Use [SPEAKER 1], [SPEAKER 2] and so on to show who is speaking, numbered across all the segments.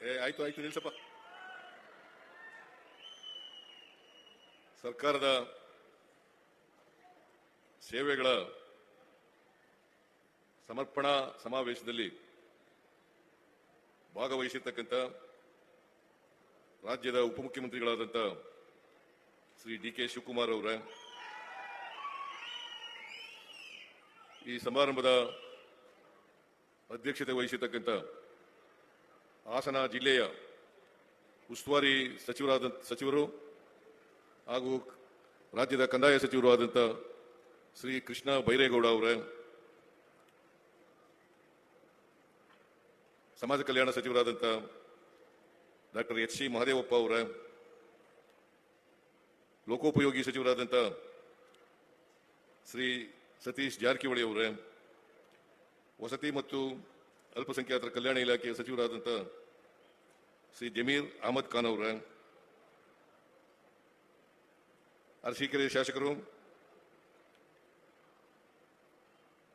[SPEAKER 1] ಆಯ್ತು ನಿಲ್ಸಪ್ಪ. ಸರ್ಕಾರದ ಸೇವೆಗಳ ಸಮರ್ಪಣಾ ಸಮಾವೇಶದಲ್ಲಿ ಭಾಗವಹಿಸಿರ್ತಕ್ಕಂಥ ರಾಜ್ಯದ ಉಪಮುಖ್ಯಮಂತ್ರಿಗಳಾದಂಥ ಶ್ರೀ ಡಿ.ಕೆ. ಶಿವಕುಮಾರ್ ಅವರೇ, ಈ ಸಮಾರಂಭದ ಅಧ್ಯಕ್ಷತೆ ವಹಿಸಿರ್ತಕ್ಕಂಥ ಹಾಸನ ಜಿಲ್ಲೆಯ ಉಸ್ತುವಾರಿ ಸಚಿವರು ಹಾಗೂ ರಾಜ್ಯದ ಕಂದಾಯ ಸಚಿವರು ಆದಂಥ ಶ್ರೀ ಕೃಷ್ಣ ಬೈರೇಗೌಡ ಅವರೇ, ಸಮಾಜ ಕಲ್ಯಾಣ ಸಚಿವರಾದಂಥ ಡಾಕ್ಟರ್ ಎಚ್.ಸಿ. ಮಹದೇವಪ್ಪ ಅವರೇ, ಲೋಕೋಪಯೋಗಿ ಸಚಿವರಾದಂಥ ಶ್ರೀ ಸತೀಶ್ ಜಾರಕಿಹೊಳಿ ಅವರೇ, ವಸತಿ ಮತ್ತು ಅಲ್ಪಸಂಖ್ಯಾತರ ಕಲ್ಯಾಣ ಇಲಾಖೆಯ ಸಚಿವರಾದಂಥ ಶ್ರೀ ಜಮೀರ್ ಅಹಮದ್ ಖಾನ್ ಅವರೇ, ಅರಸೀಕೆರೆ ಶಾಸಕರು,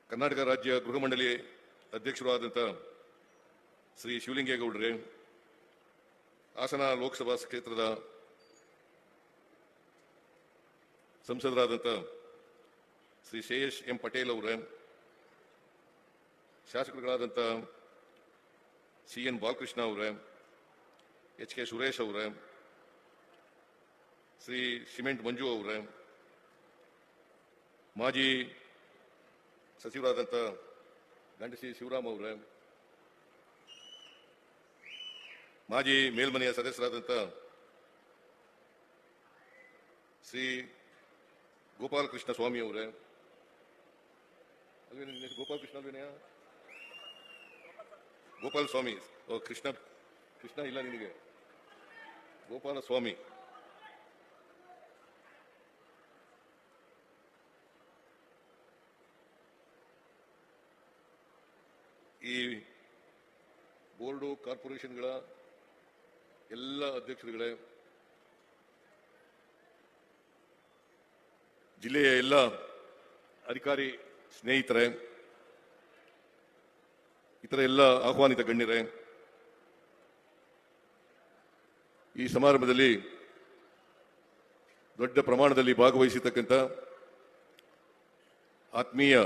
[SPEAKER 1] ಕರ್ನಾಟಕ ರಾಜ್ಯ ಗೃಹ ಮಂಡಳಿ ಅಧ್ಯಕ್ಷರು ಆದಂಥ ಶ್ರೀ ಶಿವಲಿಂಗೇಗೌಡರೇ, ಹಾಸನ ಲೋಕಸಭಾ ಕ್ಷೇತ್ರದ ಸಂಸದರಾದಂಥ ಶ್ರೀ ಶ್ರೇಯಸ್ ಎಂ ಪಟೇಲ್ ಅವರೇ, ಶಾಸಕರುಗಳಾದಂಥ ಸಿ.ಎನ್. ಬಾಲಕೃಷ್ಣ ಅವರೇ, ಎಚ್.ಕೆ. ಸುರೇಶ್ ಅವರೇ, ಶ್ರೀ ಸಿಮೆಂಟ್ ಮಂಜು ಅವರೇ, ಮಾಜಿ ಸಚಿವರಾದಂಥ ಗಂಡಸಿ ಶಿವರಾಮ್ ಅವರೇ, ಮಾಜಿ ಮೇಲ್ಮನೆಯ ಸದಸ್ಯರಾದಂಥ ಶ್ರೀ ಗೋಪಾಲಕೃಷ್ಣ ಸ್ವಾಮಿ ಅವರೇ, ಗೋಪಾಲಕೃಷ್ಣ ಅಲ್ವೇನೆಯಾ? ಗೋಪಾಲ ಸ್ವಾಮಿ, ಕೃಷ್ಣ ಇಲ್ಲ ನಿನಗೆ, ಗೋಪಾಲ ಸ್ವಾಮಿ, ಈ ಬೋರ್ಡು ಕಾರ್ಪೊರೇಷನ್ಗಳ ಎಲ್ಲ ಅಧ್ಯಕ್ಷರುಗಳೇ, ಜಿಲ್ಲೆಯ ಎಲ್ಲ ಅಧಿಕಾರಿ ಸ್ನೇಹಿತರೆ, ಇತರ ಎಲ್ಲ ಆಹ್ವಾನಿತ ಗಣ್ಯರೇ, ಈ ಸಮಾರಂಭದಲ್ಲಿ ದೊಡ್ಡ ಪ್ರಮಾಣದಲ್ಲಿ ಭಾಗವಹಿಸಿರ್ತಕ್ಕಂಥ ಆತ್ಮೀಯ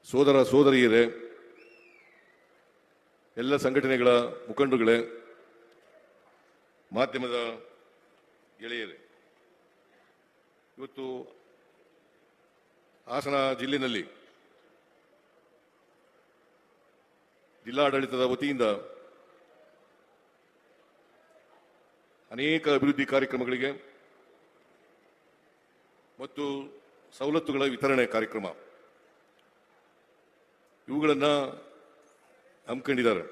[SPEAKER 1] ಸೋದರ ಸೋದರಿಯರೇ, ಎಲ್ಲ ಸಂಘಟನೆಗಳ ಮುಖಂಡರುಗಳೇ, ಮಾಧ್ಯಮದ ಗೆಳೆಯರೇ, ಇವತ್ತು ಹಾಸನ ಜಿಲ್ಲೆಯಲ್ಲಿ ಜಿಲ್ಲಾಡಳಿತದ ವತಿಯಿಂದ ಅನೇಕ ಅಭಿವೃದ್ಧಿ ಕಾರ್ಯಕ್ರಮಗಳಿಗೆ ಮತ್ತು ಸವಲತ್ತುಗಳ ವಿತರಣೆ ಕಾರ್ಯಕ್ರಮ ಇವುಗಳನ್ನು ಹಮ್ಮಿಕೊಂಡಿದ್ದಾರೆ.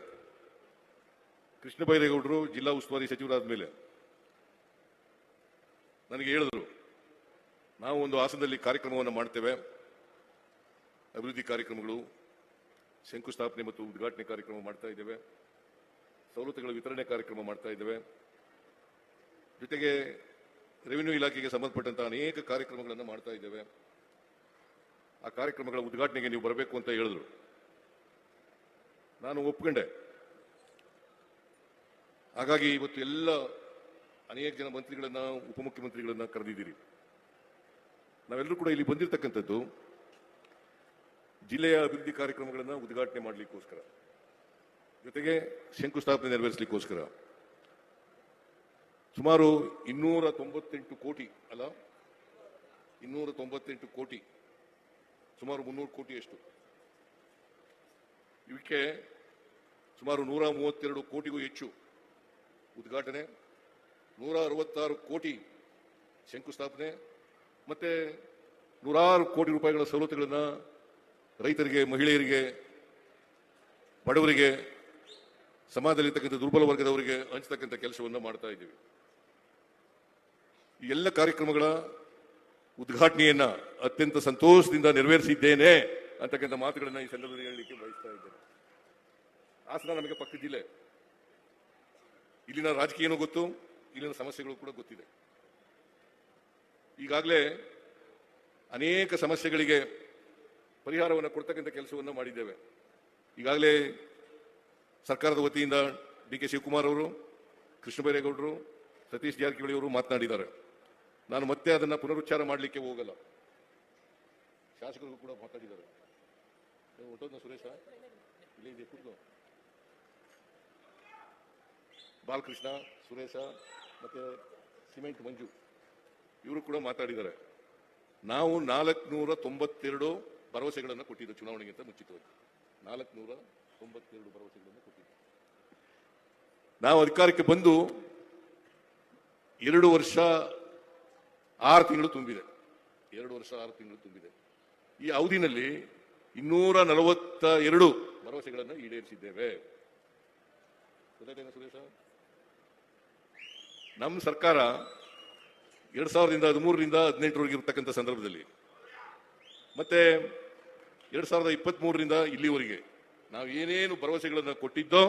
[SPEAKER 1] ಕೃಷ್ಣ ಬೈರೇಗೌಡರು ಜಿಲ್ಲಾ ಉಸ್ತುವಾರಿ ಸಚಿವರಾದ ಮೇಲೆ ನನಗೆ ಹೇಳಿದ್ರು, ನಾವು ಒಂದು ಹಾಸನದಲ್ಲಿ ಕಾರ್ಯಕ್ರಮವನ್ನು ಮಾಡ್ತೇವೆ, ಅಭಿವೃದ್ಧಿ ಕಾರ್ಯಕ್ರಮಗಳು, ಶಂಕುಸ್ಥಾಪನೆ ಮತ್ತು ಉದ್ಘಾಟನೆ ಕಾರ್ಯಕ್ರಮ ಮಾಡ್ತಾ ಇದ್ದೇವೆ, ಸವಲತ್ತುಗಳ ವಿತರಣೆ ಕಾರ್ಯಕ್ರಮ ಮಾಡ್ತಾ ಇದ್ದೇವೆ, ಜೊತೆಗೆ ರೆವಿನ್ಯೂ ಇಲಾಖೆಗೆ ಸಂಬಂಧಪಟ್ಟಂತಹ ಅನೇಕ ಕಾರ್ಯಕ್ರಮಗಳನ್ನು ಮಾಡ್ತಾ ಇದ್ದೇವೆ. ಆ ಕಾರ್ಯಕ್ರಮಗಳ ಉದ್ಘಾಟನೆಗೆ ನೀವು ಬರಬೇಕು ಅಂತ ಹೇಳಿದ್ರು. ನಾನು ಒಪ್ಕೊಂಡೆ. ಹಾಗಾಗಿ ಇವತ್ತು ಎಲ್ಲ ಅನೇಕ ಜನ ಮಂತ್ರಿಗಳನ್ನ, ಉಪಮುಖ್ಯಮಂತ್ರಿಗಳನ್ನ ಕರೆದಿದ್ದೀರಿ. ನಾವೆಲ್ಲರೂ ಕೂಡ ಇಲ್ಲಿ ಬಂದಿರತಕ್ಕಂಥದ್ದು ಜಿಲ್ಲೆಯ ಅಭಿವೃದ್ಧಿ ಕಾರ್ಯಕ್ರಮಗಳನ್ನು ಉದ್ಘಾಟನೆ ಮಾಡಲಿಕ್ಕೋಸ್ಕರ, ಜೊತೆಗೆ ಶಂಕುಸ್ಥಾಪನೆ ನೆರವೇರಿಸಲಿಕ್ಕೋಸ್ಕರ. ಸುಮಾರು 298 ಕೋಟಿ ಅಲ್ಲ, 298 ಕೋಟಿ, ಸುಮಾರು 300 ಕೋಟಿಯಷ್ಟು. ಇವಕ್ಕೆ ಸುಮಾರು 132 ಕೋಟಿಗೂ ಹೆಚ್ಚು ಉದ್ಘಾಟನೆ, 166 ಕೋಟಿ ಶಂಕುಸ್ಥಾಪನೆ, ಮತ್ತೆ 106 ಕೋಟಿ ರೂಪಾಯಿಗಳ ಸವಲತ್ತುಗಳನ್ನು ರೈತರಿಗೆ, ಮಹಿಳೆಯರಿಗೆ, ಬಡವರಿಗೆ, ಸಮಾಜದಲ್ಲಿರ್ತಕ್ಕಂಥ ದುರ್ಬಲ ವರ್ಗದವರಿಗೆ ಹಂಚತಕ್ಕಂಥ ಕೆಲಸವನ್ನು ಮಾಡ್ತಾ ಇದ್ದೀವಿ. ಈ ಎಲ್ಲ ಕಾರ್ಯಕ್ರಮಗಳ ಉದ್ಘಾಟನೆಯನ್ನ ಅತ್ಯಂತ ಸಂತೋಷದಿಂದ ನೆರವೇರಿಸಿದ್ದೇನೆ ಅಂತಕ್ಕಂಥ ಮಾತುಗಳನ್ನ ಈ ಸಂದರ್ಭದಲ್ಲಿ ಹೇಳಲಿಕ್ಕೆ ಬಯಸ್ತಾ ಇದ್ದೇನೆ. ಹಾಸನ ನಮಗೆ ಪಕ್ಕದ ಜಿಲ್ಲೆ, ಇಲ್ಲಿನ ರಾಜಕೀಯನೂ ಗೊತ್ತು, ಇಲ್ಲಿನ ಸಮಸ್ಯೆಗಳು ಕೂಡ ಗೊತ್ತಿದೆ. ಈಗಾಗಲೇ ಅನೇಕ ಸಮಸ್ಯೆಗಳಿಗೆ ಪರಿಹಾರವನ್ನು ಕೊಡ್ತಕ್ಕಂಥ ಕೆಲಸವನ್ನು ಮಾಡಿದ್ದೇವೆ. ಈಗಾಗಲೇ ಸರ್ಕಾರದ ವತಿಯಿಂದ ಡಿ ಕೆ ಶಿವಕುಮಾರ್ ಅವರು, ಕೃಷ್ಣ ಬೈರೇಗೌಡರು, ಸತೀಶ್ ಜಾರಕಿಹೊಳಿ ಅವರು ಮಾತನಾಡಿದ್ದಾರೆ. ನಾನು ಮತ್ತೆ ಅದನ್ನ ಪುನರುಚ್ಚಾರ ಮಾಡಲಿಕ್ಕೆ ಹೋಗಲ್ಲ. ಶಾಸಕರು ಕೂಡ ಮಾತಾಡಿದ್ದಾರೆ. ಹೊಟ್ಟೋದ್ನ ಸುರೇಶ ಇಲ್ಲೇ ಇದೆ, ಕೂತ್ಕೋ. ಬಾಲಕೃಷ್ಣ, ಸುರೇಶ ಮತ್ತೆ ಸಿಮೆಂಟ್ ಮಂಜು ಇವರು ಕೂಡ ಮಾತಾಡಿದ್ದಾರೆ. ನಾವು 492 ಭರವಸೆಗಳನ್ನು ಕೊಟ್ಟಿದ್ದು ಚುನಾವಣೆಗಿಂತ ಮುಂಚಿತವಾಗಿ. 492 ಭರವಸೆಗಳನ್ನು ಕೊಟ್ಟಿದ್ದು. ನಾವು ಅಧಿಕಾರಕ್ಕೆ ಬಂದು 2 ವರ್ಷ 6 ತಿಂಗಳು ತುಂಬಿದೆ. 2 ವರ್ಷ 6 ತಿಂಗಳು ತುಂಬಿದೆ. ಈ ಅವಧಿನಲ್ಲಿ 242 ಭರವಸೆಗಳನ್ನು ಈಡೇರಿಸಿದ್ದೇವೆ. ಸುರೇಶ, ನಮ್ಮ ಸರ್ಕಾರ 2013ರಿಂದ 2018ರವರೆಗೆ ಇರತಕ್ಕಂಥ ಸಂದರ್ಭದಲ್ಲಿ ಮತ್ತೆ 2023ರಿಂದ ಇಲ್ಲಿವರೆಗೆ ನಾವು ಏನೇನು ಭರವಸೆಗಳನ್ನು ಕೊಟ್ಟಿದ್ದೋ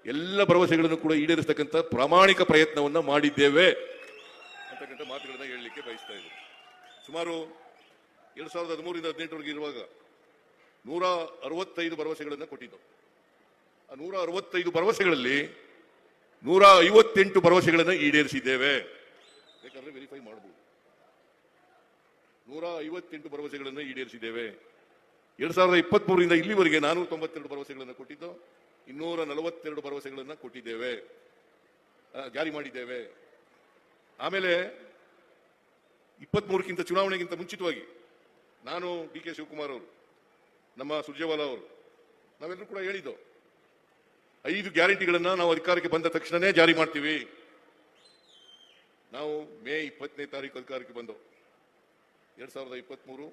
[SPEAKER 1] ಎಲ್ಲ ಭರವಸೆಗಳನ್ನು ಕೂಡ ಈಡೇರಿಸತಕ್ಕಂಥ ಪ್ರಾಮಾಣಿಕ ಪ್ರಯತ್ನವನ್ನ ಮಾಡಿದ್ದೇವೆ ಅಂತಕ್ಕಂಥ ಮಾತುಗಳನ್ನ ಹೇಳಲಿಕ್ಕೆ ಬಯಸ್ತಾ ಇದ್ದೇವೆ. ಸುಮಾರು 2013ರಿಂದ 2018ರವರೆಗೆ ಇರುವಾಗ 165 ಭರವಸೆಗಳನ್ನು ಕೊಟ್ಟಿದ್ದು. ಆ 165 ಭರವಸೆಗಳಲ್ಲಿ 158 ಭರವಸೆಗಳನ್ನು ಈಡೇರಿಸಿದ್ದೇವೆ. ಬೇಕಾದ್ರೆ ವೆರಿಫೈ ಮಾಡಬಹುದು. 158 ಭರವಸೆಗಳನ್ನು ಈಡೇರಿಸಿದ್ದೇವೆ. 2023ರಿಂದ ಇಲ್ಲಿವರೆಗೆ 492 ಭರವಸೆಗಳನ್ನು ಕೊಟ್ಟಿದ್ದು, 242 ಭರವಸೆಗಳನ್ನು ಕೊಟ್ಟಿದ್ದೇವೆ, ಜಾರಿ ಮಾಡಿದ್ದೇವೆ. ಆಮೇಲೆ 23ಕ್ಕಿಂತ ಚುನಾವಣೆಗಿಂತ ಮುಂಚಿತವಾಗಿ ನಾನು, ಡಿ ಕೆ ಶಿವಕುಮಾರ್ ಅವರು, ನಮ್ಮ ಸುರ್ಜೇವಾಲಾ ಅವರು, ನಾವೆಲ್ಲರೂ ಕೂಡ ಹೇಳಿದ್ದು 5 ಗ್ಯಾರಂಟಿಗಳನ್ನ ನಾವು ಅಧಿಕಾರಕ್ಕೆ ಬಂದ ತಕ್ಷಣನೇ ಜಾರಿ ಮಾಡ್ತೀವಿ. ನಾವು ಮೇ 20ನೇ ತಾರೀಕು ಅಧಿಕಾರಕ್ಕೆ ಬಂದು 2023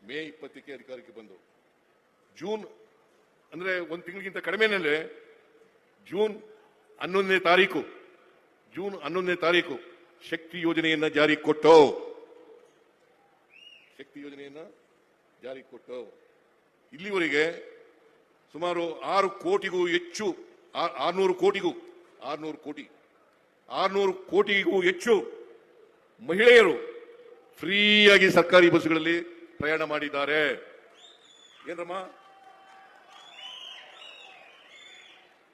[SPEAKER 1] ಮೇ 20ಕ್ಕೆ ಅಧಿಕಾರಕ್ಕೆ ಬಂದು ಜೂನ್ ಅಂದ್ರೆ 1 ತಿಂಗಳಿಗಿಂತ ಕಡಿಮೆನಲ್ಲೇ ಜೂನ್ 11ನೇ ತಾರೀಕು ಶಕ್ತಿ ಯೋಜನೆಯನ್ನ ಜಾರಿ ಕೊಟ್ಟು ಇಲ್ಲಿವರೆಗೆ ಸುಮಾರು 600 ಕೋಟಿಗೂ ಹೆಚ್ಚು 600 ಕೋಟಿಗೂ ಹೆಚ್ಚು ಮಹಿಳೆಯರು ಫ್ರೀಯಾಗಿ ಸರ್ಕಾರಿ ಬಸ್ಗಳಲ್ಲಿ ಪ್ರಯಾಣ ಮಾಡಿದ್ದಾರೆ. ಏನ್ರಮ್ಮ,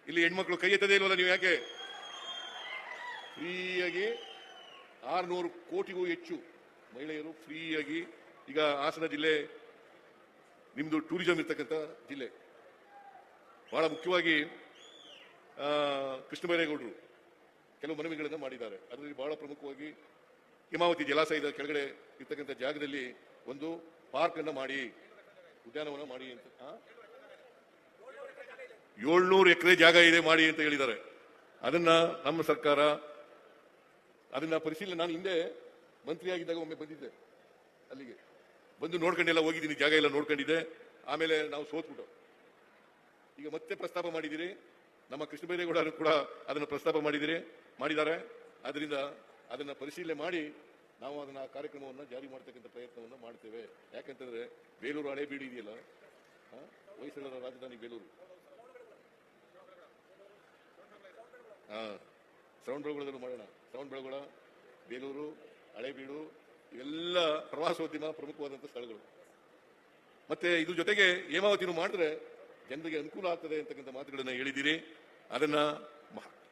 [SPEAKER 1] ಇಲ್ಲಿ ಹೆಣ್ಮಕ್ಳು ಕೈ ಎತ್ತದೇ ಇಲ್ವಲ್ಲ ನೀವು? ಯಾಕೆ? ಫ್ರೀಯಾಗಿ 600 ಕೋಟಿಗೂ ಹೆಚ್ಚು ಮಹಿಳೆಯರು ಫ್ರೀಯಾಗಿ. ಈಗ ಹಾಸನ ಜಿಲ್ಲೆ ನಿಮ್ದು ಟೂರಿಸಂ ಇರ್ತಕ್ಕಂಥ ಜಿಲ್ಲೆ. ಬಹಳ ಮುಖ್ಯವಾಗಿ ಕೃಷ್ಣ ಬೈರೇಗೌಡರು ಕೆಲವು ಮನವಿಗಳನ್ನು ಮಾಡಿದ್ದಾರೆ. ಅದರಲ್ಲಿ ಬಹಳ ಪ್ರಮುಖವಾಗಿ ಹೇಮಾವತಿ ಜಲಾಶಯದ ಕೆಳಗಡೆ ಇರ್ತಕ್ಕಂಥ ಜಾಗದಲ್ಲಿ ಒಂದು ಪಾರ್ಕ್ ಅನ್ನ ಮಾಡಿ, ಉದ್ಯಾನವನ ಮಾಡಿ ಅಂತ. 700 ಎಕರೆ ಜಾಗ ಇದೆ, ಮಾಡಿ ಅಂತ ಹೇಳಿದ್ದಾರೆ. ಅದನ್ನ ನಮ್ಮ ಸರ್ಕಾರ ಅದನ್ನ ಪರಿಶೀಲನೆ, ನಾನು ಹಿಂದೆ ಮಂತ್ರಿಯಾಗಿದ್ದಾಗ ಒಮ್ಮೆ ಬಂದಿದ್ದೆ, ಅಲ್ಲಿಗೆ ಬಂದು ನೋಡ್ಕೊಂಡೆಲ್ಲ ಹೋಗಿದ್ದೀನಿ, ಜಾಗ ಎಲ್ಲ ನೋಡ್ಕೊಂಡಿದ್ದೆ. ಆಮೇಲೆ ನಾವು ಸೋತ್ಬಿಟ್ಟು ಈಗ ಮತ್ತೆ ಪ್ರಸ್ತಾಪ ಮಾಡಿದ್ದೀರಿ. ನಮ್ಮ ಕೃಷ್ಣ ಬೈರೇಗೌಡರು ಕೂಡ ಅದನ್ನು ಪ್ರಸ್ತಾಪ ಮಾಡಿದ್ದಾರೆ. ಆದ್ರಿಂದ ಅದನ್ನ ಪರಿಶೀಲನೆ ಮಾಡಿ ನಾವು ಅದನ್ನ ಕಾರ್ಯಕ್ರಮವನ್ನು ಜಾರಿ ಮಾಡತಕ್ಕಂಥ ಪ್ರಯತ್ನವನ್ನು ಮಾಡ್ತೇವೆ. ಯಾಕಂತಂದ್ರೆ ಬೇಲೂರು ಹಳೆ ಬೀಡು ಇದೆಯಲ್ಲ, ಹೊಯ್ಸಳರ ರಾಜಧಾನಿ ಬೇಲೂರು, ಶ್ರವಣಬೆಳಗೊಳದಲ್ಲೂ ಮಾಡೋಣ. ಶ್ರವಣಬೆಳಗೊಳ, ಬೇಲೂರು, ಹಳೇಬೀಡು ಇವೆಲ್ಲ ಪ್ರವಾಸೋದ್ಯಮ ಪ್ರಮುಖವಾದಂಥ ಸ್ಥಳಗಳು. ಮತ್ತೆ ಇದ್ರ ಜೊತೆಗೆ ಹೇಮಾವತಿನೂ ಮಾಡಿದ್ರೆ ಜನರಿಗೆ ಅನುಕೂಲ ಆಗ್ತದೆ ಅಂತಕ್ಕಂಥ ಮಾತುಗಳನ್ನ ಹೇಳಿದ್ದೀರಿ. ಅದನ್ನ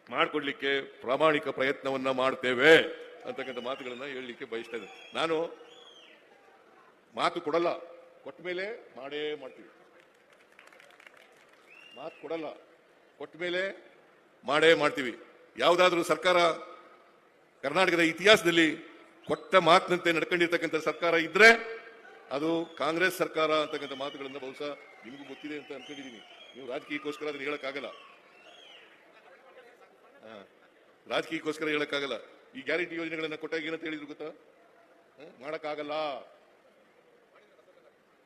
[SPEAKER 1] ಮಾಡಿಕೊಡ್ಲಿಕ್ಕೆ ಪ್ರಾಮಾಣಿಕ ಪ್ರಯತ್ನವನ್ನ ಮಾಡ್ತೇವೆ ಅಂತಕ್ಕಂಥ ಮಾತುಗಳನ್ನ ಹೇಳಲಿಕ್ಕೆ ಬಯಸ್ತಾ ಇದ್ದೇನೆ. ನಾನು ಮಾತು ಕೊಡಲ್ಲ, ಕೊಟ್ಟ ಮೇಲೆ ಮಾಡೇ ಮಾಡ್ತೀವಿ. ಮಾತು ಕೊಡಲ್ಲ, ಕೊಟ್ಟ ಮೇಲೆ ಮಾಡೇ ಮಾಡ್ತೀವಿ. ಯಾವುದಾದ್ರೂ ಸರ್ಕಾರ ಕರ್ನಾಟಕದ ಇತಿಹಾಸದಲ್ಲಿ ಕೊಟ್ಟ ಮಾತಿನಂತೆ ನಡ್ಕೊಂಡಿರ್ತಕ್ಕಂಥ ಸರ್ಕಾರ ಇದ್ರೆ ಅದು ಕಾಂಗ್ರೆಸ್ ಸರ್ಕಾರ ಅಂತಕ್ಕಂಥ ಮಾತುಗಳನ್ನ ಬಹುಶಃ ನಿಮಗೂ ಗೊತ್ತಿದೆ ಅಂತ ಅನ್ಕೊಂಡಿದ್ದೀನಿ. ನೀವು ರಾಜಕೀಯಕ್ಕೋಸ್ಕರ ಅದನ್ನ ಹೇಳಕ್ಕಾಗಲ್ಲ, ರಾಜಕೀಯಕ್ಕೋಸ್ಕರ ಹೇಳಕ್ಕಾಗಲ್ಲ. ಈ ಗ್ಯಾರಂಟಿ ಯೋಜನೆಗಳನ್ನ ಕೊಟ್ಟಾಗ ಏನಂತ ಹೇಳಿದ್ರು ಗೊತ್ತಾ? ಮಾಡಕ್ಕಾಗಲ್ಲ.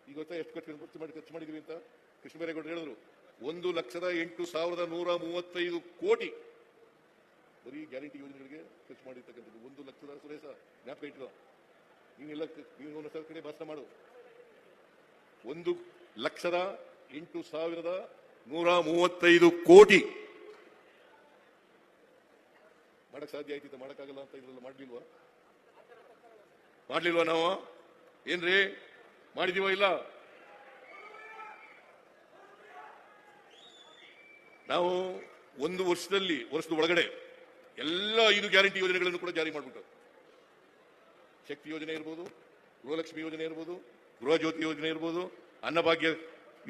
[SPEAKER 1] ಈಗ ಗೊತ್ತಾ ಎಷ್ಟು ಖರ್ಚು ಮಾಡಿದ್ವಿ ಅಂತ ಕೃಷ್ಣ ಬೈರೇಗೌಡರು ಹೇಳಿದ್ರು. 1,08,135 ಕೋಟಿ ಬರೀ ಗ್ಯಾರಂಟಿ ಯೋಜನೆಗಳಿಗೆ ಖರ್ಚು ಮಾಡಿರ್ತಕ್ಕಂಥದ್ದು. 1 ಲಕ್ಷದ ಸುರೇಶ ಜ್ಞಾಪಕ ಇಟ್ಕೋ, ನೀನೆಲ್ಲ ನೀವು ಒಂದು ಕಡೆ ಭಾಷಣ ಮಾಡು. 1,08,135 ಕೋಟಿ ಮಾಡಕ್ ಸಾಧ್ಯ ಆಯ್ತಿತ್ತ? ಮಾಡಕ್ಕಾಗಲ್ಲ ಅಂತ ಇದ್ರಲ್ಲ ಮಾಡ್ಲಿಲ್ವಾ ನಾವು? ಏನ್ರಿ ಮಾಡಿದೀವ? ಇಲ್ಲ. ನಾವು ಒಂದು ವರ್ಷದ ಒಳಗಡೆ ಎಲ್ಲ 5 ಗ್ಯಾರಂಟಿ ಯೋಜನೆಗಳನ್ನು ಕೂಡ ಜಾರಿ ಮಾಡಿಬಿಟ್ಟು, ಶಕ್ತಿ ಯೋಜನೆ ಇರ್ಬೋದು, ಗೃಹಲಕ್ಷ್ಮಿ ಯೋಜನೆ ಇರ್ಬೋದು, ಗೃಹ ಜ್ಯೋತಿ ಯೋಜನೆ ಇರ್ಬೋದು, ಅನ್ನಭಾಗ್ಯ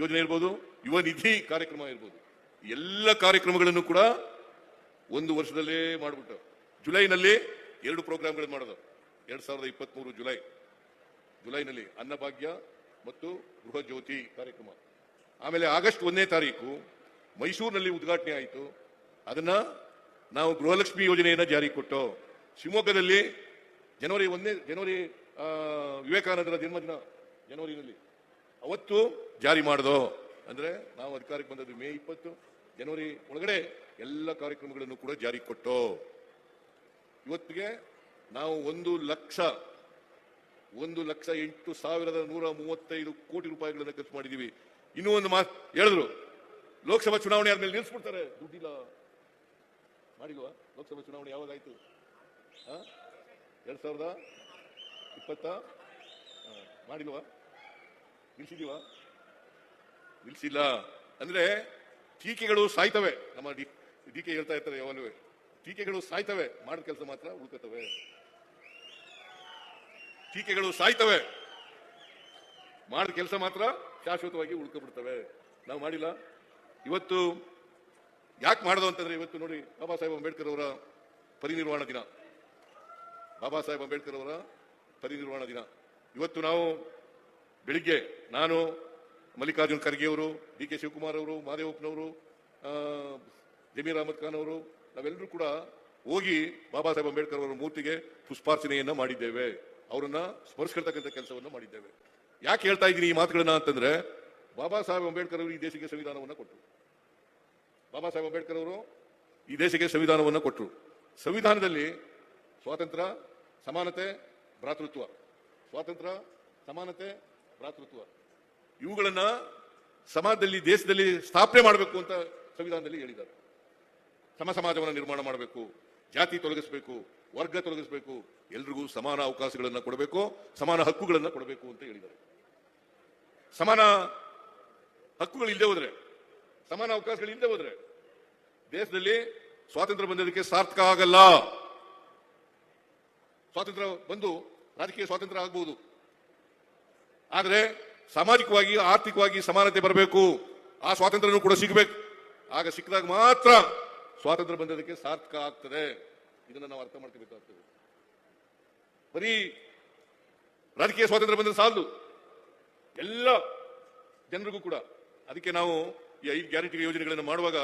[SPEAKER 1] ಯೋಜನೆ ಇರ್ಬೋದು, ಯುವ ನಿಧಿ ಕಾರ್ಯಕ್ರಮ ಇರ್ಬೋದು, ಎಲ್ಲ ಕಾರ್ಯಕ್ರಮಗಳನ್ನು ಕೂಡ ಒಂದು ವರ್ಷದಲ್ಲೇ ಮಾಡಿಬಿಟ್ಟು ಜುಲೈನಲ್ಲಿ 2 ಪ್ರೋಗ್ರಾಮ್ಗಳನ್ನು ಮಾಡೋದು. 2023 ಜುಲೈನಲ್ಲಿ ಅನ್ನಭಾಗ್ಯ ಮತ್ತು ಗೃಹ ಜ್ಯೋತಿ ಕಾರ್ಯಕ್ರಮ. ಆಮೇಲೆ ಆಗಸ್ಟ್ 1ನೇ ತಾರೀಕು ಮೈಸೂರಿನಲ್ಲಿ ಉದ್ಘಾಟನೆ ಆಯಿತು. ಅದನ್ನ ನಾವು ಗೃಹಲಕ್ಷ್ಮಿ ಯೋಜನೆಯನ್ನ ಜಾರಿ ಕೊಟ್ಟು, ಶಿವಮೊಗ್ಗದಲ್ಲಿ ಜನವರಿ ವಿವೇಕಾನಂದರ ಜನ್ಮದಿನ ಜನವರಿನಲ್ಲಿ ಅವತ್ತು ಜಾರಿ ಮಾಡಿದೋ. ಅಂದ್ರೆ ನಾವು ಅಧಿಕಾರಕ್ಕೆ ಬಂದದ್ದು ಮೇ 20, ಜನವರಿ ಒಳಗಡೆ ಎಲ್ಲ ಕಾರ್ಯಕ್ರಮಗಳನ್ನು ಕೂಡ ಜಾರಿ ಕೊಟ್ಟು ಇವತ್ತಿಗೆ ನಾವು 1,08,135 ಕೋಟಿ ರೂಪಾಯಿಗಳನ್ನು ಖರ್ಚು ಮಾಡಿದೀವಿ. ಇನ್ನೂ ಒಂದು ಮಾತು ಹೇಳಿದ್ರು, ಲೋಕಸಭಾ ಚುನಾವಣೆ ಆದ್ಮೇಲೆ ನಿಲ್ಲಿಸ್ಬಿಡ್ತಾರೆ, ದುಡ್ಡಿಲ್ಲ. ಮಾಡಿಲ್ವಾ? ಲೋಕಸಭಾ ಚುನಾವಣೆ ಯಾವಾಗಾಯ್ತು? 2020 ಮಾಡಿಲ್ವಾ? ನಿಲ್ಸಿದೀವಾ? ನಿಲ್ಸಿಲ್ಲ. ಅಂದ್ರೆ ಟೀಕೆಗಳು ಸಾಯ್ತವೆ. ನಮ್ಮ ಡಿ ಕೆ ಹೇಳ್ತಾ ಇರ್ತಾರೆ ಯಾವಾಗಲೂ, ಟೀಕೆಗಳು ಸಾಯ್ತವೆ, ಮಾಡಿದ ಕೆಲಸ ಮಾತ್ರ ಉಳ್ಕತವೆ. ಟೀಕೆಗಳು ಸಾಯ್ತವೆ, ಮಾಡಿದ ಕೆಲಸ ಮಾತ್ರ ಶಾಶ್ವತವಾಗಿ ಉಳ್ಕೊಬಿಡ್ತವೆ. ನಾವು ಮಾಡಿಲ್ಲ. ಇವತ್ತು ಯಾಕೆ ಮಾಡೋದು ಅಂತಂದ್ರೆ, ಇವತ್ತು ನೋಡಿ ಬಾಬಾ ಸಾಹೇಬ್ ಅಂಬೇಡ್ಕರ್ ಅವರ ಪರಿನಿರ್ವಾಣ ದಿನ. ಬಾಬಾ ಸಾಹೇಬ್ ಅಂಬೇಡ್ಕರ್ ಅವರ ಪರಿನಿರ್ವಾಣ ದಿನ. ಇವತ್ತು ನಾವು ಬೆಳಿಗ್ಗೆ ನಾನು, ಮಲ್ಲಿಕಾರ್ಜುನ್ ಖರ್ಗೆ ಅವರು, ಡಿ ಕೆ ಶಿವಕುಮಾರ್ ಅವರು, ಮಹದೇವಪ್ಪನವರು, ಜಮೀರ್ ಅಹಮದ್ ಖಾನ್ ಅವರು, ನಾವೆಲ್ಲರೂ ಕೂಡ ಹೋಗಿ ಬಾಬಾ ಸಾಹೇಬ್ ಅಂಬೇಡ್ಕರ್ ಅವರ ಮೂರ್ತಿಗೆ ಪುಷ್ಪಾರ್ಚನೆಯನ್ನ ಮಾಡಿದ್ದೇವೆ. ಅವರನ್ನ ಸ್ಮರಿಸ್ಕೊಳ್ತಕ್ಕಂಥ ಕೆಲಸವನ್ನ ಮಾಡಿದ್ದೇವೆ. ಯಾಕೆ ಹೇಳ್ತಾ ಇದ್ದೀನಿ ಈ ಮಾತುಗಳನ್ನ ಅಂತಂದ್ರೆ, ಬಾಬಾ ಸಾಹೇಬ್ ಅಂಬೇಡ್ಕರ್ ಅವರು ಈ ದೇಶಕ್ಕೆ ಸಂವಿಧಾನವನ್ನ ಕೊಟ್ಟರು. ಬಾಬಾ ಸಾಹೇಬ್ ಅಂಬೇಡ್ಕರ್ ಅವರು ಈ ದೇಶಕ್ಕೆ ಸಂವಿಧಾನವನ್ನ ಕೊಟ್ಟರು. ಸಂವಿಧಾನದಲ್ಲಿ ಸ್ವಾತಂತ್ರ್ಯ, ಸಮಾನತೆ, ಭ್ರಾತೃತ್ವ, ಸ್ವಾತಂತ್ರ್ಯ, ಸಮಾನತೆ, ಭ್ರಾತೃತ್ವ ಇವುಗಳನ್ನ ಸಮಾಜದಲ್ಲಿ, ದೇಶದಲ್ಲಿ ಸ್ಥಾಪನೆ ಮಾಡಬೇಕು ಅಂತ ಸಂವಿಧಾನದಲ್ಲಿ ಹೇಳಿದ್ದಾರೆ. ಸಮಾಜವನ್ನು ನಿರ್ಮಾಣ ಮಾಡಬೇಕು, ಜಾತಿ ತೊಲಗಿಸಬೇಕು, ವರ್ಗ ತೊಲಗಿಸಬೇಕು, ಎಲ್ರಿಗೂ ಸಮಾನ ಅವಕಾಶಗಳನ್ನ ಕೊಡಬೇಕು, ಸಮಾನ ಹಕ್ಕುಗಳನ್ನ ಕೊಡಬೇಕು ಅಂತ ಹೇಳಿದ್ದಾರೆ. ಸಮಾನ ಹಕ್ಕುಗಳಿಲ್ಲದೆ ಹೋದ್ರೆ, ಸಮಾನ ಅವಕಾಶಗಳಿಲ್ಲದೆ ಹೋದ್ರೆ ದೇಶದಲ್ಲಿ ಸ್ವಾತಂತ್ರ್ಯ ಬಂದದಕ್ಕೆ ಸಾರ್ಥಕ ಆಗಲ್ಲ. ಸ್ವಾತಂತ್ರ್ಯ ಬಂದು ರಾಜಕೀಯ ಸ್ವಾತಂತ್ರ್ಯ ಆಗಬಹುದು, ಆದ್ರೆ ಸಾಮಾಜಿಕವಾಗಿ, ಆರ್ಥಿಕವಾಗಿ ಸಮಾನತೆ ಬರಬೇಕು. ಆ ಸ್ವಾತಂತ್ರ್ಯನೂ ಕೂಡ ಸಿಗಬೇಕು. ಆಗ ಸಿಕ್ಕಿದಾಗ ಮಾತ್ರ ಸ್ವಾತಂತ್ರ್ಯ ಬಂದದಕ್ಕೆ ಸಾರ್ಥಕ ಆಗ್ತದೆ. ಇದನ್ನ ನಾವು ಅರ್ಥ ಮಾಡ್ಕೋಬೇಕಾಗ್ತದೆ. ಬರೀ ರಾಜಕೀಯ ಸ್ವಾತಂತ್ರ್ಯ ಬಂದ್ರೆ ಸಾಲದು, ಎಲ್ಲ ಜನರಿಗೂ ಕೂಡ. ಅದಕ್ಕೆ ನಾವು ಈ 5 ಗ್ಯಾರಂಟಿ ಯೋಜನೆಗಳನ್ನು ಮಾಡುವಾಗ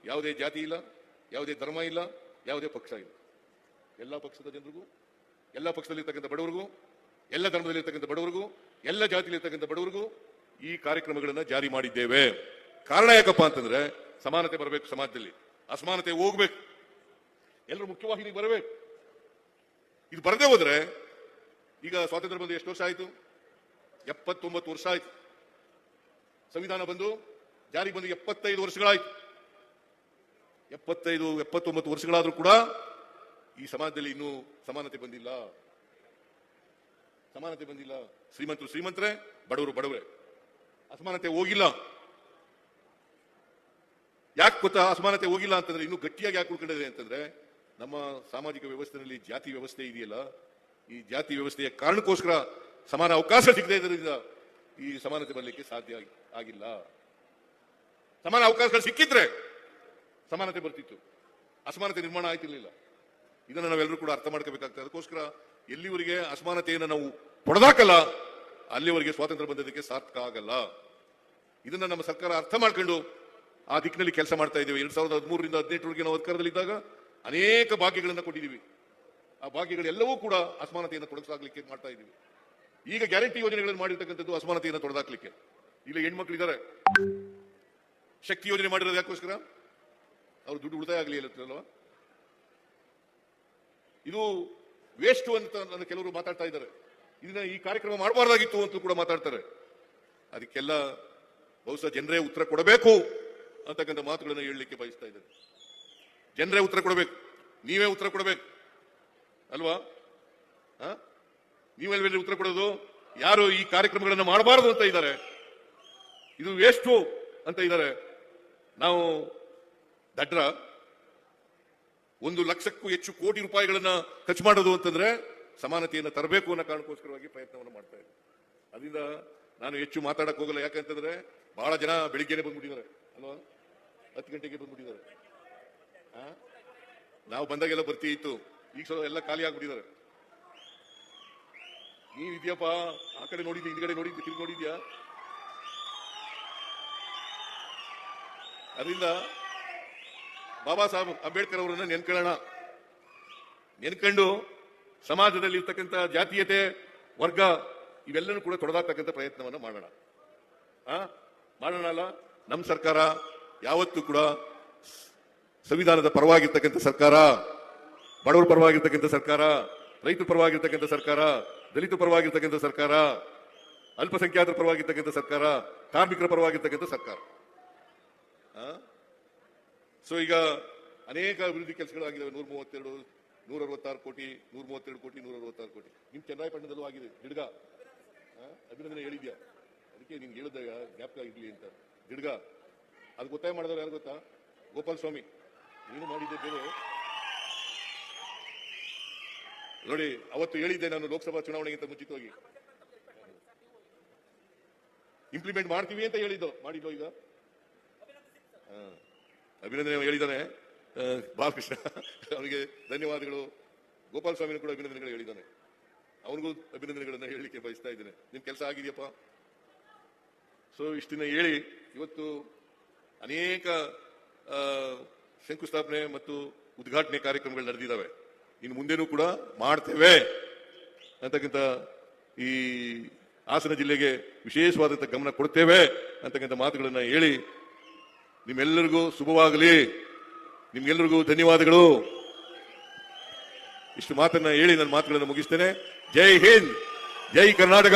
[SPEAKER 1] ಯಾವುದೇ ಜಾತಿ ಇಲ್ಲ, ಯಾವುದೇ ಧರ್ಮ ಇಲ್ಲ, ಯಾವುದೇ ಪಕ್ಷ ಇಲ್ಲ. ಎಲ್ಲ ಪಕ್ಷದ ಜನರಿಗೂ, ಎಲ್ಲ ಪಕ್ಷದಲ್ಲಿರ್ತಕ್ಕಂಥ ಬಡವರಿಗೂ, ಎಲ್ಲ ಧರ್ಮದಲ್ಲಿರ್ತಕ್ಕಂಥ ಬಡವರಿಗೂ, ಎಲ್ಲ ಜಾತಿಯಲ್ಲಿರ್ತಕ್ಕಂಥ ಬಡವರಿಗೂ ಈ ಕಾರ್ಯಕ್ರಮಗಳನ್ನ ಜಾರಿ ಮಾಡಿದ್ದೇವೆ. ಕಾರಣ ಯಾಕಪ್ಪ ಅಂತಂದ್ರೆ, ಸಮಾನತೆ ಬರಬೇಕು ಸಮಾಜದಲ್ಲಿ, ಅಸಮಾನತೆ ಹೋಗ್ಬೇಕು, ಎಲ್ಲರೂ ಮುಖ್ಯವಾಹಿನಿಗೆ ಬರಬೇಕು. ಇದು ಬರದೇ ಹೋದ್ರೆ, ಈಗ ಸ್ವಾತಂತ್ರ್ಯ ಬಂದು ಎಷ್ಟು ವರ್ಷ ಆಯ್ತು? 79 ವರ್ಷ ಆಯ್ತು. ಸಂವಿಧಾನ ಬಂದು ಜಾರಿ ಬಂದು 75 ವರ್ಷಗಳಾಯ್ತು. 79 ವರ್ಷಗಳಾದ್ರೂ ಕೂಡ ಈ ಸಮಾಜದಲ್ಲಿ ಇನ್ನೂ ಸಮಾನತೆ ಬಂದಿಲ್ಲ. ಸಮಾನತೆ ಬಂದಿಲ್ಲ. ಶ್ರೀಮಂತರು ಶ್ರೀಮಂತರೇ, ಬಡವರು ಬಡವರೇ. ಅಸಮಾನತೆ ಹೋಗಿಲ್ಲ. ಯಾಕೆ ಗೊತ್ತಾ ಅಸಮಾನತೆ ಹೋಗಿಲ್ಲ ಅಂತಂದ್ರೆ, ಇನ್ನೂ ಗಟ್ಟಿಯಾಗಿ ಯಾಕೆ ಉಳ್ಕೊಂಡಿದೆ ಅಂತಂದ್ರೆ, ನಮ್ಮ ಸಾಮಾಜಿಕ ವ್ಯವಸ್ಥೆಯಲ್ಲಿ ಜಾತಿ ವ್ಯವಸ್ಥೆ ಇದೆಯಲ್ಲ, ಈ ಜಾತಿ ವ್ಯವಸ್ಥೆಯ ಕಾರಣಕ್ಕೋಸ್ಕರ ಸಮಾನ ಅವಕಾಶ ಸಿಗದೇ ಇರೋದ್ರಿಂದ ಈ ಸಮಾನತೆ ಬರಲಿಕ್ಕೆ ಸಾಧ್ಯ ಆಗಿಲ್ಲ. ಸಮಾನ ಅವಕಾಶಗಳು ಸಿಕ್ಕಿದ್ರೆ ಸಮಾನತೆ ಬರ್ತಿತ್ತು, ಅಸಮಾನತೆ ನಿರ್ಮಾಣ ಆಯ್ತಿರ್ಲಿಲ್ಲ. ಇದನ್ನು ನಾವೆಲ್ಲರೂ ಕೂಡ ಅರ್ಥ ಮಾಡ್ಕೋಬೇಕಾಗ್ತದೆ. ಅದಕ್ಕೋಸ್ಕರ ಎಲ್ಲಿವರೆಗೆ ಅಸಮಾನತೆಯನ್ನು ನಾವು ಹೊಡೆದಾಕಲ್ಲ, ಅಲ್ಲಿವರೆಗೆ ಸ್ವಾತಂತ್ರ್ಯ ಬಂದದಕ್ಕೆ ಸಾರ್ಥಕ ಆಗಲ್ಲ. ಇದನ್ನ ನಮ್ಮ ಸರ್ಕಾರ ಅರ್ಥ ಮಾಡ್ಕೊಂಡು ಆ ದಿಕ್ಕಿನಲ್ಲಿ ಕೆಲಸ ಮಾಡ್ತಾ ಇದ್ದೇವೆ. 2013ರಿಂದ 2018 ನಾವು ಅಧಿಕಾರದಲ್ಲಿದ್ದಾಗ ಅನೇಕ ಭಾಗ್ಯಗಳನ್ನು ಕೊಟ್ಟಿದ್ದೀವಿ. ಆ ಭಾಗ್ಯಗಳೆಲ್ಲವೂ ಕೂಡ ಅಸಮಾನತೆಯನ್ನು ತೊಡಗಿಸಾಗ್ಲಿಕ್ಕೆ ಮಾಡ್ತಾ ಇದ್ದೀವಿ. ಈಗ ಗ್ಯಾರಂಟಿ ಯೋಜನೆಗಳನ್ನು ಮಾಡಿರ್ತಕ್ಕಂಥದ್ದು ಅಸಮಾನತೆಯನ್ನು ತೊಡೆದಾಕ್ಲಿಕ್ಕೆ. ಈಗ ಹೆಣ್ಮಕ್ಳಿದ್ದಾರೆ, ಶಕ್ತಿ ಯೋಜನೆ ಮಾಡಿರೋದು ಯಾಕೋಸ್ಕರ? ಅವ್ರು ದುಡ್ಡು ಉಳಿತಾಯ ಆಗಲಿ ಅಲ್ವಾ? ಇದು ವೇಸ್ಟ್ ಅಂತ ನನ್ನ ಕೆಲವರು ಮಾತಾಡ್ತಾ ಇದ್ದಾರೆ. ಇದನ್ನ ಈ ಕಾರ್ಯಕ್ರಮ ಮಾಡಬಾರ್ದಾಗಿತ್ತು ಅಂತ ಕೂಡ ಮಾತಾಡ್ತಾರೆ. ಅದಕ್ಕೆಲ್ಲ ಬಹುಶಃ ಜನರೇ ಉತ್ತರ ಕೊಡಬೇಕು ಅಂತಕ್ಕಂಥ ಮಾತುಗಳನ್ನು ಹೇಳಲಿಕ್ಕೆ ಬಯಸ್ತಾ ಇದ್ದಾರೆ. ಜನರೇ ಉತ್ತರ ಕೊಡಬೇಕು, ನೀವೇ ಉತ್ತರ ಕೊಡಬೇಕು ಅಲ್ವಾ? ನೀವೆಲ್ಲ ಉತ್ತರ ಕೊಡೋದು? ಯಾರು ಈ ಕಾರ್ಯಕ್ರಮಗಳನ್ನು ಮಾಡಬಾರದು ಅಂತ ಇದ್ದಾರೆ, ಇದು ವೇಸ್ಟು ಅಂತ ಇದ್ದಾರೆ. ನಾವು ದಡ್ರ 1,00,000ಕ್ಕೂ ಹೆಚ್ಚು ಕೋಟಿ ರೂಪಾಯಿಗಳನ್ನ ಖರ್ಚು ಮಾಡೋದು ಅಂತಂದ್ರೆ ಸಮಾನತೆಯನ್ನು ತರಬೇಕು ಅನ್ನೋ ಕಾರಣಕ್ಕೋಸ್ಕರವಾಗಿ ಪ್ರಯತ್ನವನ್ನು ಮಾಡ್ತಾ ಇದ್ದಾರೆ. ಅದರಿಂದ ನಾನು ಹೆಚ್ಚು ಮಾತಾಡಕ್ ಹೋಗಲ್ಲ. ಯಾಕಂತಂದ್ರೆ ಬಹಳ ಜನ ಬೆಳಿಗ್ಗೆನೆ ಬಂದ್ಬಿಟ್ಟಿದ್ದಾರೆ ಅಲ್ವಾ, 10 ಗಂಟೆಗೆ ಬಂದ್ಬಿಟ್ಟಿದ್ದಾರೆ. ನಾವು ಬಂದಾಗೆಲ್ಲ ಬರ್ತಿ ಇತ್ತು, ಈಗ ಸ್ವಲ್ಪ ಎಲ್ಲ ಖಾಲಿ ಆಗ್ಬಿಟ್ಟಿದ್ದಾರೆ. ನೀವ್ ಇದೆಯಪ್ಪ, ಆ ಕಡೆ ನೋಡಿದ್ಯಾ, ಹಿಂದ್ಗಡೆ ನೋಡಿದ್ಯಾ, ತಿರುಗಿ ನೋಡಿದ್ಯಾ? ಅದರಿಂದ ಬಾಬಾ ಸಾಹೇಬ್ ಅಂಬೇಡ್ಕರ್ ಅವರನ್ನ ನೆನ್ಕೊಂಡು ಸಮಾಜದಲ್ಲಿ ಇರ್ತಕ್ಕಂಥ ಜಾತೀಯತೆ, ವರ್ಗ ಇವೆಲ್ಲನೂ ಕೂಡ ತೊಡೆದಾಕ್ತಕ್ಕಂಥ ಪ್ರಯತ್ನವನ್ನು ಮಾಡೋಣ. ಅಲ್ಲ, ನಮ್ಮ ಸರ್ಕಾರ ಯಾವತ್ತೂ ಕೂಡ ಸಂವಿಧಾನದ ಪರವಾಗಿರ್ತಕ್ಕಂಥ ಸರ್ಕಾರ, ಬಡವರ ಪರವಾಗಿರ್ತಕ್ಕಂಥ ಸರ್ಕಾರ, ರೈತರ ಪರವಾಗಿರ್ತಕ್ಕಂಥ ಸರ್ಕಾರ, ದಲಿತರ ಪರವಾಗಿರ್ತಕ್ಕಂಥ ಸರ್ಕಾರ, ಅಲ್ಪಸಂಖ್ಯಾತರ ಪರವಾಗಿರ್ತಕ್ಕಂಥ ಸರ್ಕಾರ, ಕಾರ್ಮಿಕರ ಪರವಾಗಿರ್ತಕ್ಕಂಥ ಸರ್ಕಾರ. ಸೊ ಈಗ ಅನೇಕ ಅಭಿವೃದ್ಧಿ ಕೆಲಸಗಳಾಗಿದ್ದಾವೆ. 132, 166 ಕೋಟಿ, 132 ಕೋಟಿ, 166 ಕೋಟಿ. ನಿಮ್ ಚನ್ನರಾಯಪಟ್ಟಣದಲ್ಲೂ ಆಗಿದೆ. ಗಿಡ್ಗ ಅಭಿನಂದನೆ ಹೇಳಿದ್ಯಾ? ಅದಕ್ಕೆ ನಿನ್ಗೆ ಹೇಳಿದ ಜ್ಞಾಪಕ ಇರ್ಲಿ ಅಂತ. ಗಿಡ್ಗ ಅದಕ್ಕೆ ಒತ್ತಾಯ ಮಾಡಿದವರು ಯಾರು ಗೊತ್ತಾ? ಗೋಪಾಲ ಸ್ವಾಮಿ. ನೀನು ಮಾಡಿದ್ದೆ ಬೇರೆ. ನೋಡಿ, ಅವತ್ತು ಹೇಳಿದ್ದೆ ನಾನು ಲೋಕಸಭಾ ಚುನಾವಣೆಗಿಂತ ಮುಂಚಿತವಾಗಿ ಇಂಪ್ಲಿಮೆಂಟ್ ಮಾಡ್ತೀವಿ ಅಂತ ಹೇಳಿದ್ದು. ಮಾಡಿದ್ದು ಈಗ ಅಭಿನಂದನೆ ಹೇಳಿದ್ದಾನೆ ಬಾಲಕೃಷ್ಣ, ಅವನಿಗೆ ಧನ್ಯವಾದಗಳು. ಗೋಪಾಲ ಸ್ವಾಮಿನೂ ಕೂಡ ಅಭಿನಂದನೆಗಳು ಹೇಳಿದ್ದಾನೆ. ಅವನಿಗೂ ಅಭಿನಂದನೆಗಳನ್ನ ಹೇಳಲಿಕ್ಕೆ ಬಯಸ್ತಾ ಇದ್ದೇನೆ. ನಿಮ್ ಕೆಲಸ ಆಗಿದೆಯಪ್ಪ. ಸೊ ಇಷ್ಟನ್ನ ಹೇಳಿ ಇವತ್ತು ಅನೇಕ ಶಂಕುಸ್ಥಾಪನೆ ಮತ್ತು ಉದ್ಘಾಟನೆ ಕಾರ್ಯಕ್ರಮಗಳು ನಡೆದಿದ್ದಾವೆ. ಇನ್ನು ಮುಂದೆನೂ ಕೂಡ ಮಾಡ್ತೇವೆ ಅಂತಕ್ಕಂಥ, ಈ ಹಾಸನ ಜಿಲ್ಲೆಗೆ ವಿಶೇಷವಾದಂಥ ಗಮನ ಕೊಡ್ತೇವೆ ಅಂತಕ್ಕಂಥ ಮಾತುಗಳನ್ನ ಹೇಳಿ ನಿಮ್ಮೆಲ್ಲರಿಗೂ ಶುಭವಾಗಲಿ, ನಿಮ್ಗೆಲ್ಲರಿಗೂ ಧನ್ಯವಾದಗಳು. ಇಷ್ಟು ಮಾತನ್ನ ಹೇಳಿ ನನ್ನ ಮಾತುಗಳನ್ನು ಮುಗಿಸ್ತೇನೆ. ಜೈ ಹಿಂದ್, ಜೈ ಕರ್ನಾಟಕ.